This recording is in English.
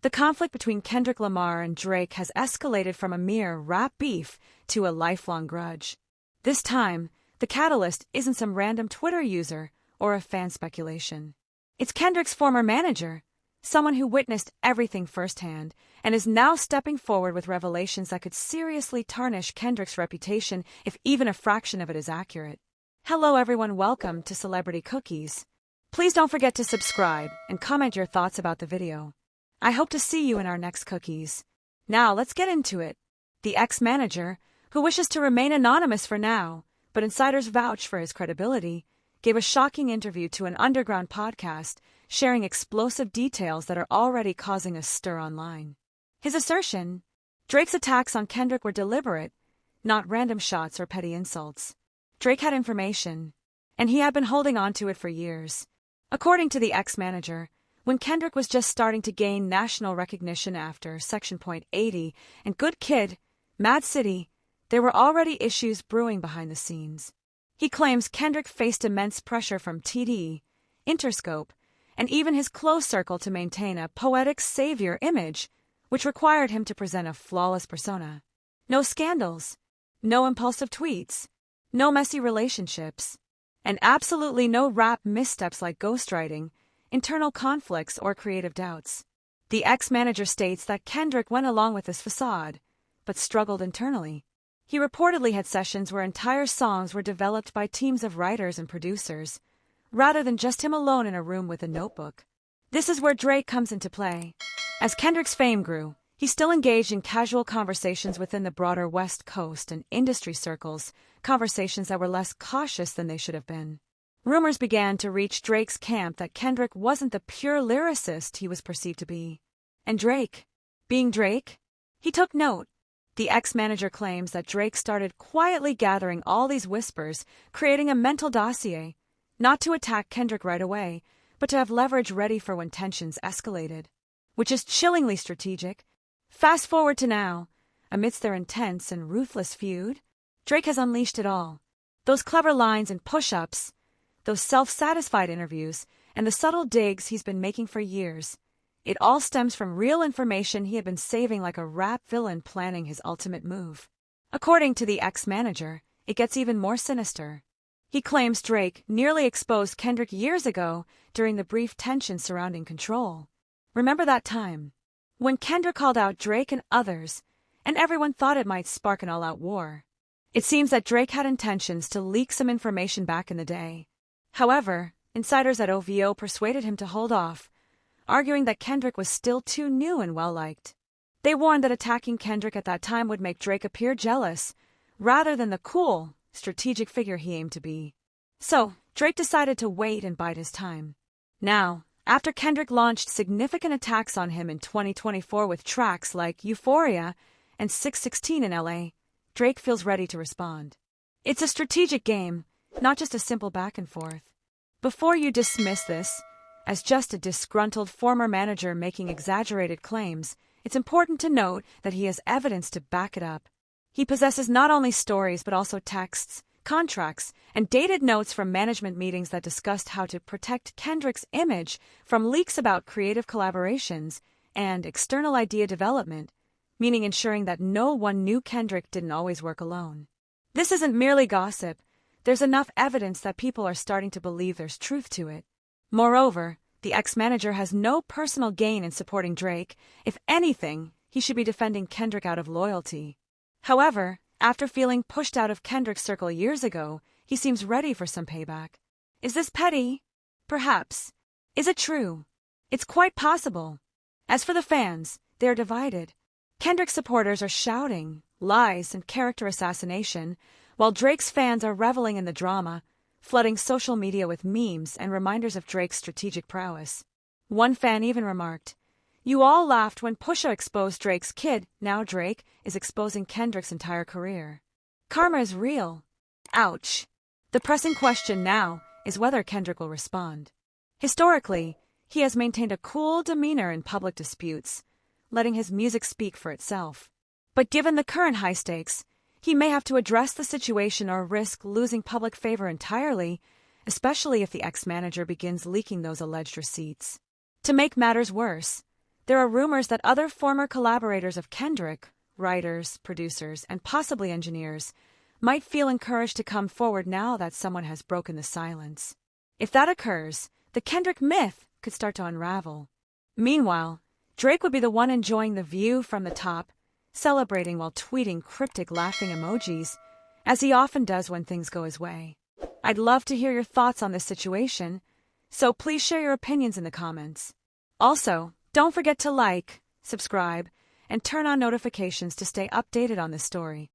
The conflict between Kendrick Lamar and Drake has escalated from a mere rap beef to a lifelong grudge. This time, the catalyst isn't some random Twitter user or a fan speculation. It's Kendrick's former manager, someone who witnessed everything firsthand and is now stepping forward with revelations that could seriously tarnish Kendrick's reputation if even a fraction of it is accurate. Hello everyone, welcome to Celebrity Cookies. Please don't forget to subscribe and comment your thoughts about the video. I hope to see you in our next cookies. Now let's get into it. The ex-manager, who wishes to remain anonymous for now, but insiders vouch for his credibility, gave a shocking interview to an underground podcast, sharing explosive details that are already causing a stir online. His assertion: Drake's attacks on Kendrick were deliberate, not random shots or petty insults. Drake had information, and he had been holding on to it for years. According to the ex-manager, when Kendrick was just starting to gain national recognition after Section .80 and Good Kid, Mad City, there were already issues brewing behind the scenes. He claims Kendrick faced immense pressure from TD, Interscope, and even his close circle to maintain a poetic savior image, which required him to present a flawless persona. No scandals, no impulsive tweets, no messy relationships, and absolutely no rap missteps like ghostwriting, internal conflicts, or creative doubts. The ex-manager states that Kendrick went along with this facade, but struggled internally. He reportedly had sessions where entire songs were developed by teams of writers and producers, rather than just him alone in a room with a notebook. This is where Drake comes into play. As Kendrick's fame grew, he still engaged in casual conversations within the broader West Coast and industry circles, conversations that were less cautious than they should have been. Rumors began to reach Drake's camp that Kendrick wasn't the pure lyricist he was perceived to be. And Drake, being Drake, he took note. The ex-manager claims that Drake started quietly gathering all these whispers, creating a mental dossier, not to attack Kendrick right away, but to have leverage ready for when tensions escalated. Which is chillingly strategic. Fast forward to now, amidst their intense and ruthless feud, Drake has unleashed it all. Those clever lines and push-ups, those self-satisfied interviews, and the subtle digs he's been making for years. It all stems from real information he had been saving like a rap villain planning his ultimate move. According to the ex-manager, it gets even more sinister. He claims Drake nearly exposed Kendrick years ago during the brief tension surrounding Control. Remember that time? When Kendrick called out Drake and others, and everyone thought it might spark an all-out war. It seems that Drake had intentions to leak some information back in the day. However, insiders at OVO persuaded him to hold off, arguing that Kendrick was still too new and well-liked. They warned that attacking Kendrick at that time would make Drake appear jealous, rather than the cool, strategic figure he aimed to be. So, Drake decided to wait and bide his time. Now, after Kendrick launched significant attacks on him in 2024 with tracks like Euphoria and 616 in LA, Drake feels ready to respond. It's a strategic game, not just a simple back and forth. Before you dismiss this as just a disgruntled former manager making exaggerated claims, it's important to note that he has evidence to back it up. He possesses not only stories but also texts, contracts, and dated notes from management meetings that discussed how to protect Kendrick's image from leaks about creative collaborations and external idea development, meaning ensuring that no one knew Kendrick didn't always work alone. This isn't merely gossip. There's enough evidence that people are starting to believe there's truth to it. Moreover, the ex-manager has no personal gain in supporting Drake. If anything, he should be defending Kendrick out of loyalty. However, after feeling pushed out of Kendrick's circle years ago, he seems ready for some payback. Is this petty? Perhaps. Is it true? It's quite possible. As for the fans, they are divided. Kendrick's supporters are shouting lies and character assassination, while Drake's fans are reveling in the drama, flooding social media with memes and reminders of Drake's strategic prowess. One fan even remarked, "You all laughed when Pusha exposed Drake's kid, now Drake is exposing Kendrick's entire career. Karma is real." Ouch. The pressing question now is whether Kendrick will respond. Historically, he has maintained a cool demeanor in public disputes, letting his music speak for itself. But given the current high stakes, he may have to address the situation or risk losing public favor entirely, especially if the ex-manager begins leaking those alleged receipts. To make matters worse, There are rumors that other former collaborators of Kendrick, writers, producers, and possibly engineers, might feel encouraged to come forward now that someone has broken the silence. If that occurs, the Kendrick myth could start to unravel. Meanwhile, Drake would be the one enjoying the view from the top, celebrating while tweeting cryptic laughing emojis, as he often does when things go his way. I'd love to hear your thoughts on this situation, so please share your opinions in the comments. Also, don't forget to like, subscribe, and turn on notifications to stay updated on this story.